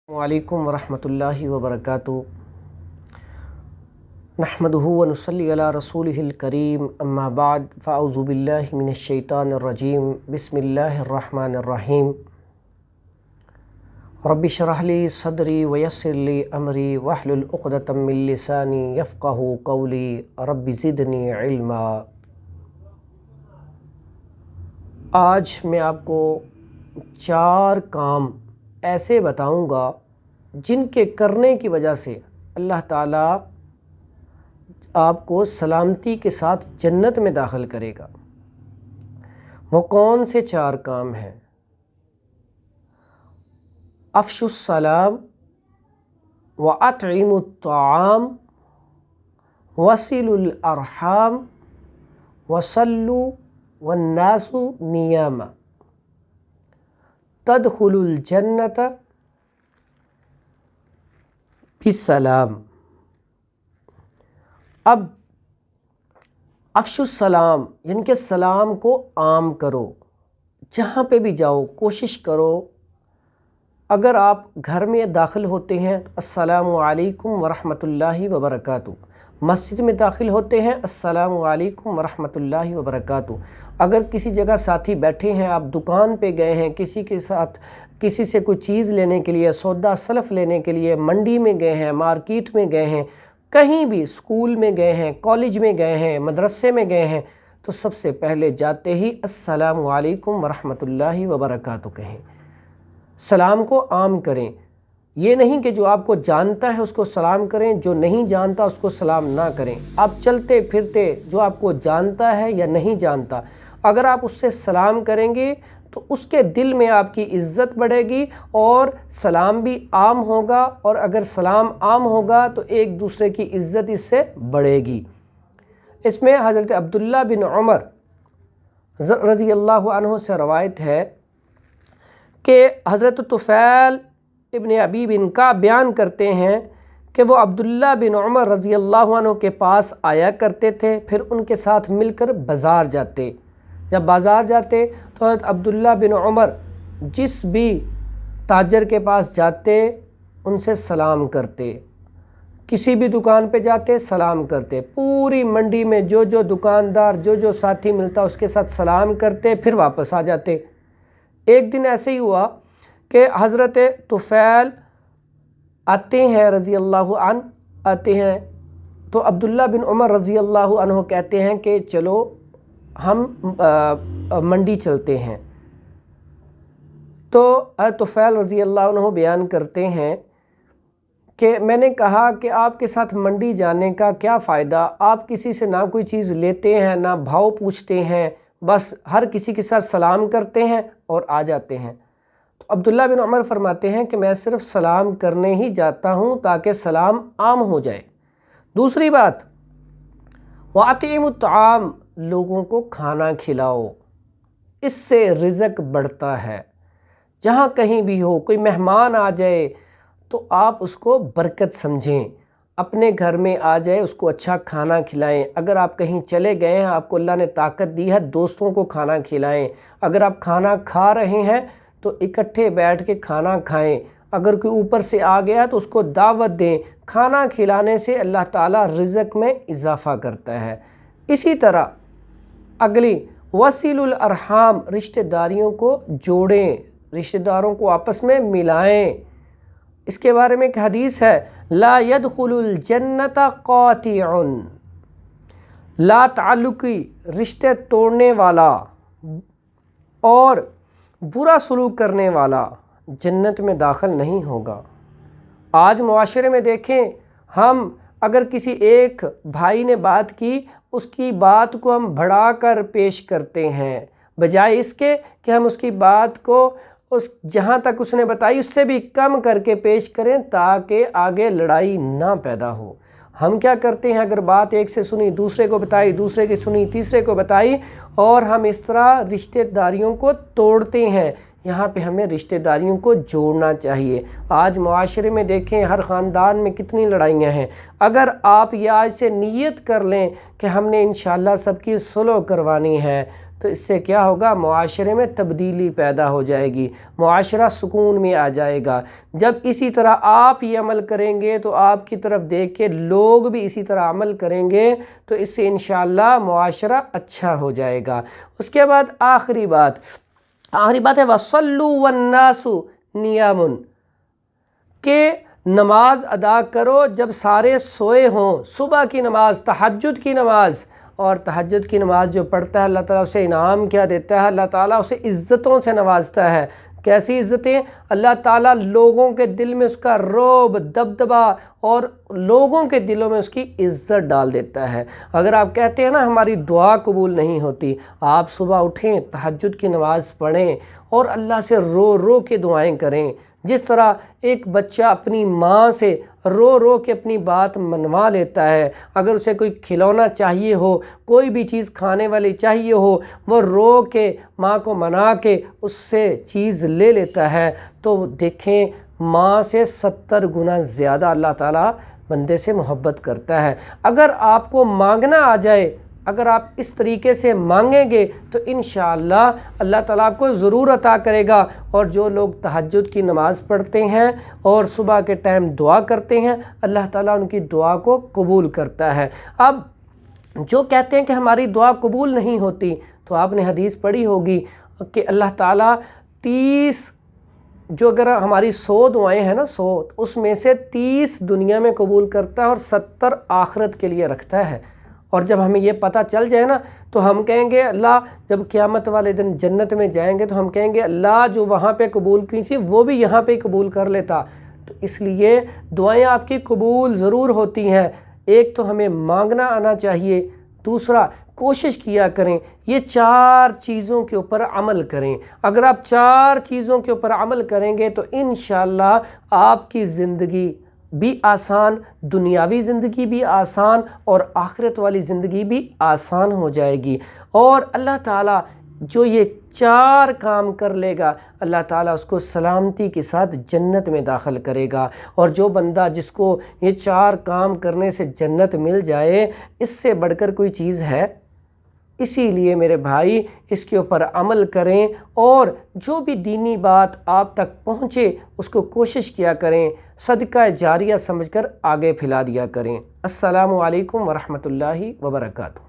वालेकुम वरहमतुल्लाहि वबरकातुहू। नहमदुहु व नुसल्ली अला रसूलिहिल करीम, अम्मा बाद, फ़अऊज़ु बिल्लाहि मिनश शैतानिर रजीम, बिस्मिल्लाहिर रहमानिर रहीम। रब्बि इश्रह ली सदरी व यस्सिर ली अमरी वहलुल उक़दतम मिन लिसानी यफ़क़हू क़ौली, रब्बि ज़िदनी इल्मा। आज मैं आपको 4 काम ऐसे बताऊंगा जिनके करने की वजह से अल्लाह ताला आपको सलामती के साथ जन्नत में दाखिल करेगा। वो कौन से 4 काम हैं? अफ़शुस सलाम व अतइमुत ताआम वसिलुल अरहाम वसल्लु वन्नासु नियामा तदखुलुल जन्नत बिस्सलाम। अब अफ़शुस सलाम यानी कि सलाम को आम करो। जहाँ पे भी जाओ कोशिश करो, अगर आप घर में दाखिल होते हैं अस्सलामु अलैकुम वरहमतुल्लाहि वबरकातुहू, मस्जिद में दाखिल होते हैं अस्सलामु अलैकुम वरहमतुल्लाहि वबरकातुहू। अगर किसी जगह साथी बैठे हैं, आप दुकान पे गए हैं किसी के साथ, किसी से कोई चीज़ लेने के लिए, सौदा सलफ़ लेने के लिए, मंडी में गए हैं, मार्केट में गए हैं, कहीं भी स्कूल में गए हैं, कॉलेज में गए हैं, मदरसे में गए हैं, तो सबसे पहले जाते ही अस्सलामु अलैकुम वरहमतुल्लाहि वबरकातुहू कहें। सलाम को आम करें। ये नहीं कि जो आपको जानता है उसको सलाम करें, जो नहीं जानता उसको सलाम ना करें। आप चलते फिरते जो आपको जानता है या नहीं जानता, अगर आप उससे सलाम करेंगे तो उसके दिल में आपकी इज़्ज़त बढ़ेगी और सलाम भी आम होगा, और अगर सलाम आम होगा तो एक दूसरे की इज़्ज़त इससे बढ़ेगी। इसमें हज़रत अब्दुल्ला बिन उमर रज़ी अल्लाहु अन्हु से रवायत है कि हज़रत तुफ़ैल इब्न अबी बिन का बयान करते हैं कि वो अब्दुल्ला बिन उमर रज़ी अल्लाहु अन्हु के पास आया करते थे, फिर उनके साथ मिलकर बाज़ार जाते। जब बाज़ार जाते तो हज़रत अब्दुल्ला बिन उमर जिस भी ताजर के पास जाते उनसे सलाम करते, किसी भी दुकान पे जाते सलाम करते, पूरी मंडी में जो जो दुकानदार जो जो साथी मिलता उसके साथ सलाम करते, फिर वापस आ जाते। एक दिन ऐसे ही हुआ कि हज़रत तुफ़ैल आते हैं रज़ी अल्लाहु अन्हु आते हैं, तो अब्दुल्ला बिन उमर रज़ी अल्लाहु अन्हु कहते हैं कि चलो हम मंडी चलते हैं। तो तुफ़ैल रज़ी अल्लाहु अन्हु बयान करते हैं कि मैंने कहा कि आपके साथ मंडी जाने का क्या फ़ायदा, आप किसी से ना कोई चीज़ लेते हैं ना भाव पूछते हैं, बस हर किसी के साथ सलाम करते हैं और आ जाते हैं। तो अब्दुल्ला बिन उमर फरमाते हैं कि मैं सिर्फ सलाम करने ही जाता हूँ ताकि सलाम आम हो जाए। दूसरी बात, वातिमुत ताआम, लोगों को खाना खिलाओ, इससे रिज़्क़ बढ़ता है। जहाँ कहीं भी हो कोई मेहमान आ जाए तो आप उसको बरकत समझें, अपने घर में आ जाए उसको अच्छा खाना खिलाएं। अगर आप कहीं चले गए हैं, आपको अल्लाह ने ताकत दी है, दोस्तों को खाना खिलाएं। अगर आप खाना खा रहे हैं तो इकट्ठे बैठ के खाना खाएं। अगर कोई ऊपर से आ गया तो उसको दावत दें। खाना खिलाने से अल्लाह ताला रिज़्क़ में इजाफ़ा करता है। इसी तरह अगली, वसीलुल अरहाम, रिश्तेदारियों को जोड़ें, रिश्तेदारों को आपस में मिलाएं। इसके बारे में एक हदीस है, ला यदखुलुल जन्नत क़ातिउन, ला ताल्लुकी, रिश्ते तोड़ने वाला और बुरा सलूक करने वाला जन्नत में दाखिल नहीं होगा। आज मुआशरे में देखें, हम अगर किसी एक भाई ने बात की, उसकी बात को हम बढ़ाकर पेश करते हैं, बजाय इसके कि हम उसकी बात को उस जहाँ तक उसने बताई उससे भी कम करके पेश करें ताकि आगे लड़ाई ना पैदा हो। हम क्या करते हैं, अगर बात एक से सुनी, दूसरे को बताई, दूसरे की सुनी, तीसरे को बताई, और हम इस तरह रिश्तेदारियों को तोड़ते हैं। یہاں پہ ہمیں رشتہ داریوں کو جوڑنا چاہیے۔ آج معاشرے میں دیکھیں ہر خاندان میں کتنی لڑائیاں ہیں۔ اگر آپ یہ آج سے نیت کر لیں کہ ہم نے انشاءاللہ سب کی صلح کروانی ہے تو اس سے کیا ہوگا، معاشرے میں تبدیلی پیدا ہو جائے گی، معاشرہ سکون میں آ جائے گا۔ جب اسی طرح آپ یہ عمل کریں گے تو آپ کی طرف دیکھ کے لوگ بھی اسی طرح عمل کریں گے تو اس سے انشاءاللہ معاشرہ اچھا ہو جائے گا۔ اس کے بعد آخری بات ہے وَصَلُّوا وَالنَّاسُ نِيَامٌ، کہ نماز ادا کرو جب سارے سوئے ہوں۔ صبح کی نماز، تہجد کی نماز، اور تہجد کی نماز جو پڑھتا ہے اللہ تعالیٰ اسے انعام کیا دیتا ہے، اللہ تعالیٰ اسے عزتوں سے نوازتا ہے۔ کیسی عزتیں؟ اللہ تعالیٰ لوگوں کے دل میں اس کا رعب، دبدبہ، اور لوگوں کے دلوں میں اس کی عزت ڈال دیتا ہے۔ اگر آپ کہتے ہیں نا ہماری دعا قبول نہیں ہوتی، آپ صبح اٹھیں، تہجد کی نماز پڑھیں اور اللہ سے رو رو کے دعائیں کریں۔ جس طرح ایک بچہ اپنی ماں سے رو رو کے اپنی بات منوا لیتا ہے، اگر اسے کوئی کھلونا چاہیے ہو، کوئی بھی چیز کھانے والی چاہیے ہو، وہ رو کے ماں کو منا کے اس سے چیز لے لیتا ہے، تو دیکھیں ماں سے 70 گنا زیادہ اللہ تعالیٰ بندے سے محبت کرتا ہے۔ اگر آپ کو مانگنا آ جائے، اگر آپ اس طریقے سے مانگیں گے تو انشاءاللہ اللہ تعالیٰ آپ کو ضرور عطا کرے گا۔ اور جو لوگ تہجد کی نماز پڑھتے ہیں اور صبح کے ٹائم دعا کرتے ہیں، اللہ تعالیٰ ان کی دعا کو قبول کرتا ہے۔ اب جو کہتے ہیں کہ ہماری دعا قبول نہیں ہوتی، تو آپ نے حدیث پڑھی ہوگی کہ اللہ تعالیٰ 30 جو اگر ہماری 100 دعائیں ہیں نا 100، اس میں سے 30 دنیا میں قبول کرتا ہے اور 70 آخرت کے لیے رکھتا ہے۔ اور جب ہمیں یہ پتہ چل جائے نا تو ہم کہیں گے اللہ، جب قیامت والے دن جنت میں جائیں گے تو ہم کہیں گے اللہ جو وہاں پہ قبول کی تھی وہ بھی یہاں پہ قبول کر لیتا۔ تو اس لیے دعائیں آپ کی قبول ضرور ہوتی ہیں۔ ایک تو ہمیں مانگنا آنا چاہیے، دوسرا کوشش کیا کریں یہ 4 چیزوں کے اوپر عمل کریں۔ اگر آپ 4 چیزوں کے اوپر عمل کریں گے تو انشاءاللہ آپ کی زندگی بھی آسان، دنیاوی زندگی بھی آسان اور آخرت والی زندگی بھی آسان ہو جائے گی۔ اور اللہ تعالیٰ جو یہ 4 کام کر لے گا، اللہ تعالیٰ اس کو سلامتی کے ساتھ جنت میں داخل کرے گا۔ اور جو بندہ جس کو یہ 4 کام کرنے سے جنت مل جائے، اس سے بڑھ کر کوئی چیز ہے؟ اسی لیے میرے بھائی اس کے اوپر عمل کریں، اور جو بھی دینی بات آپ تک پہنچے اس کو کوشش کیا کریں، صدقہ جاریہ سمجھ کر آگے پھیلا دیا کریں۔ السلام علیکم ورحمۃ اللہ وبرکاتہ۔